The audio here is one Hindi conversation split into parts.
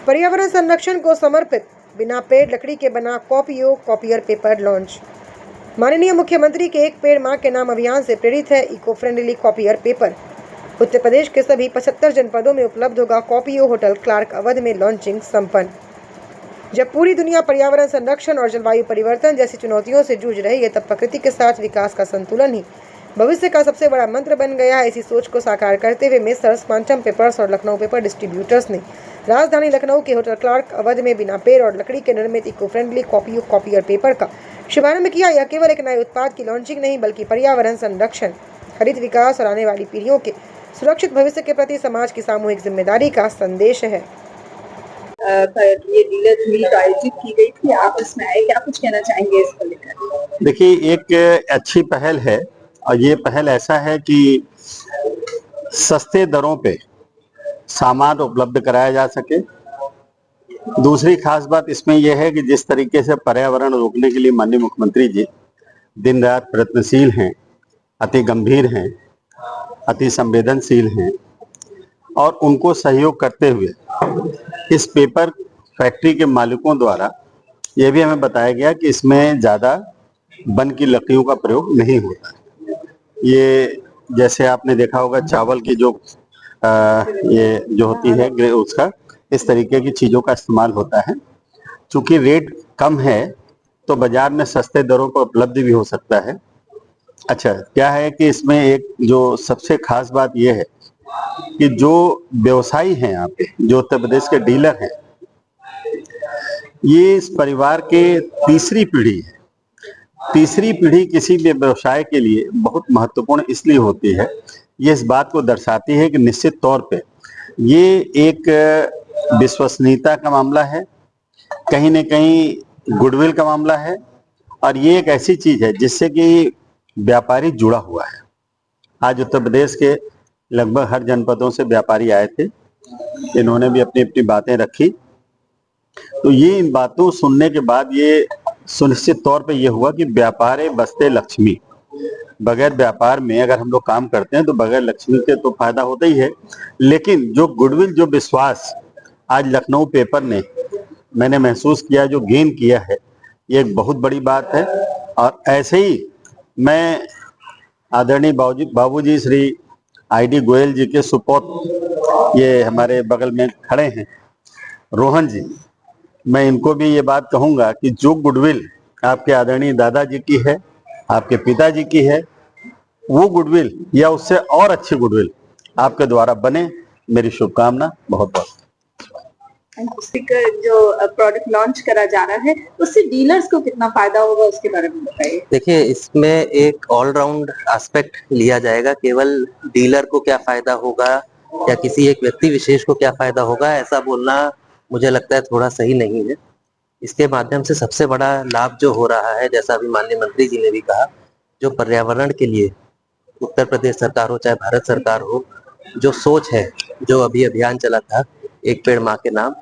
पर्यावरण संरक्षण को समर्पित बिना पेड़ लकड़ी के बना कॉपियर पेपर लॉन्च। माननीय मुख्यमंत्री के एक पेड़ मां के नाम अभियान से प्रेरित है eco friendly copier paper. Uttar Pradesh के सभी 75 जनपदों में उपलब्ध होगा कॉपियो। होटल क्लार्क अवध में लॉन्चिंग संपन्न। जब पूरी दुनिया पर्यावरण संरक्षण और जलवायु परिवर्तन जैसी चुनौतियों से जूझ रही है, तब प्रकृति के साथ विकास का संतुलन ही भविष्य का सबसे बड़ा मंत्र बन गया है। इसी सोच को साकार करते हुए मेसर्स क्वांटम पेपर्स और लखनऊ पेपर डिस्ट्रीब्यूटर्स ने राजधानी लखनऊ के होटल क्लार्क अवध में बिना पेड़ और लकड़ी के निर्मित इको फ्रेंडली कॉपियर पेपर का शुभारंभ किया। यह केवल एक नए उत्पाद की लॉन्चिंग नहीं, बल्कि पर्यावरण संरक्षण, हरित विकास और आने वाली पीढ़ियों के सुरक्षित भविष्य के प्रति समाज की सामूहिक जिम्मेदारी का संदेश है। ये डीलर्स मीट आयोजित की गई थी, आप इसमें आए, क्या कुछ कहना चाहेंगे इसको लेकर? देखिए, एक अच्छी पहल है और ये पहल ऐसा है कि सस्ते दरों पे सामान उपलब्ध कराया जा सके। दूसरी खास बात इसमें यह है कि जिस तरीके से पर्यावरण रोकने के लिए माननीय मुख्यमंत्री जी दिन रात प्रयत्नशील हैं, अति गंभीर हैं, अति संवेदनशील हैं और उनको सहयोग करते हुए इस पेपर फैक्ट्री के मालिकों द्वारा यह भी हमें बताया गया कि इसमें ज़्यादा वन की लकड़ियों का प्रयोग नहीं होता। ये जैसे आपने देखा होगा चावल की जो ये जो होती है उसका इस तरीके की चीज़ों का इस्तेमाल होता है। चूँकि रेट कम है तो बाजार में सस्ते दरों पर उपलब्ध भी हो सकता है। अच्छा, क्या है कि इसमें एक जो सबसे खास बात यह है कि जो व्यवसायी हैं यहाँ पे, जो उत्तर प्रदेश के डीलर हैं, ये इस परिवार के तीसरी पीढ़ी है। तीसरी पीढ़ी किसी भी व्यवसाय के लिए बहुत महत्वपूर्ण इसलिए होती है, ये इस बात को दर्शाती है कि निश्चित तौर पे ये एक विश्वसनीयता का मामला है, कहीं न कहीं गुडविल का मामला है और ये एक ऐसी चीज है जिससे कि व्यापारी जुड़ा हुआ है। आज उत्तर प्रदेश के लगभग हर जनपदों से व्यापारी आए थे, इन्होंने भी अपनी अपनी बातें रखी। तो ये इन बातों सुनने के बाद ये सुनिश्चित तौर पे ये हुआ कि व्यापारे बसते लक्ष्मी। बगैर व्यापार में अगर हम लोग काम करते हैं तो बगैर लक्ष्मी के तो फायदा होता ही है, लेकिन जो गुडविल, जो विश्वास आज लखनऊ पेपर ने मैंने महसूस किया, जो गेन किया है, ये एक बहुत बड़ी बात है। और ऐसे ही मैं आदरणीय बाबूजी श्री ID गोयल जी के सुपुत्र, ये हमारे बगल में खड़े हैं, रोहन जी, मैं इनको भी ये बात कहूंगा कि जो गुडविल आपके आदरणीय दादाजी की है, आपके पिताजी की है, वो गुडविल या उससे और अच्छी गुडविल आपके द्वारा बने। मेरी शुभकामना। बहुत बहुत जो प्रोडक्ट लॉन्च करा जा रहा है उससे डीलर्स को कितना फायदा होगा, उसके बारे में बताइए। देखिए, इसमें एक ऑलराउंड एस्पेक्ट लिया जाएगा। केवल डीलर को क्या फायदा होगा या किसी एक व्यक्ति विशेष को क्या फायदा होगा, ऐसा बोलना मुझे लगता है थोड़ा सही नहीं है। इसके माध्यम से सबसे बड़ा लाभ जो हो रहा है, जैसा अभी माननीय मंत्री जी ने भी कहा, जो पर्यावरण के लिए उत्तर प्रदेश सरकार हो चाहे भारत सरकार हो, जो सोच है, जो अभी अभियान चला था एक पेड़ मां के नाम,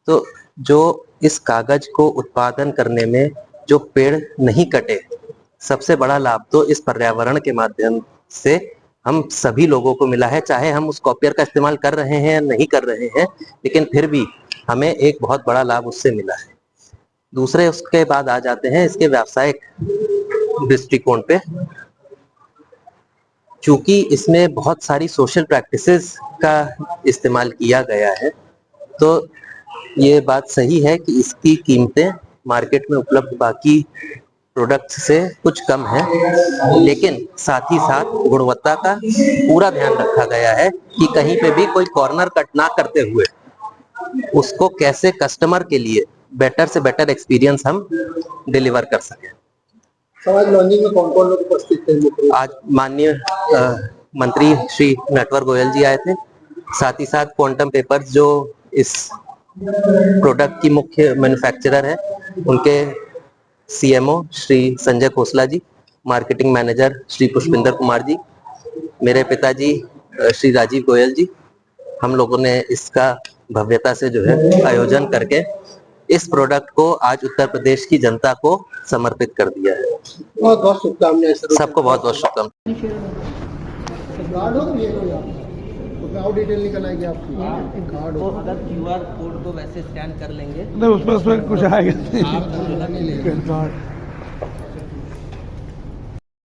तो जो इस कागज को उत्पादन करने में जो पेड़ नहीं कटे, सबसे बड़ा लाभ तो इस पर्यावरण के माध्यम से हम सभी लोगों को मिला है। चाहे हम उस कॉपियर का इस्तेमाल कर रहे हैं या नहीं कर रहे हैं, लेकिन फिर भी हमें एक बहुत बड़ा लाभ उससे मिला है। दूसरे उसके बाद आ जाते हैं इसके व्यावसायिक दृष्टिकोण पे। चूंकि इसमें बहुत सारी सोशल प्रैक्टिसेस का इस्तेमाल किया गया है, तो ये बात सही है कि इसकी कीमतें मार्केट में उपलब्ध बाकी प्रोडक्ट्स से कुछ कम है, लेकिन साथ ही साथ गुणवत्ता का पूरा ध्यान रखा गया है कि कहीं पे भी कोई कॉर्नर कट ना करते हुए उसको कैसे कस्टमर के लिए बेटर से बेटर एक्सपीरियंस हम डिलीवर कर सकें। समाज लॉन्चिंग में कौन कौन लोग उपस्थित थे? आज माननीय मंत्री श्री नटवर गोयल जी आए थे, साथ ही साथ क्वांटम पेपर्स जो इस प्रोडक्ट की मुख्य मैन्युफैक्चरर है, उनके CMO श्री संजय खोसला जी, मार्केटिंग मैनेजर श्री पुष्पिंदर कुमार जी, मेरे पिताजी श्री राजीव गोयल जी, हम लोगों ने इसका भव्यता से जो है आयोजन करके इस प्रोडक्ट को आज उत्तर प्रदेश की जनता को समर्पित कर दिया है। बहुत बहुत शुभकामनाएं। सबको बहुत बहुत शुभकामनाएं। उसमें और डिटेल निकल आएगी आपकी कार्ड तो अगर QR कोड तो वैसे स्कैन कर लेंगे नहीं उसमें कुछ आएगा नहीं लेगा कार्ड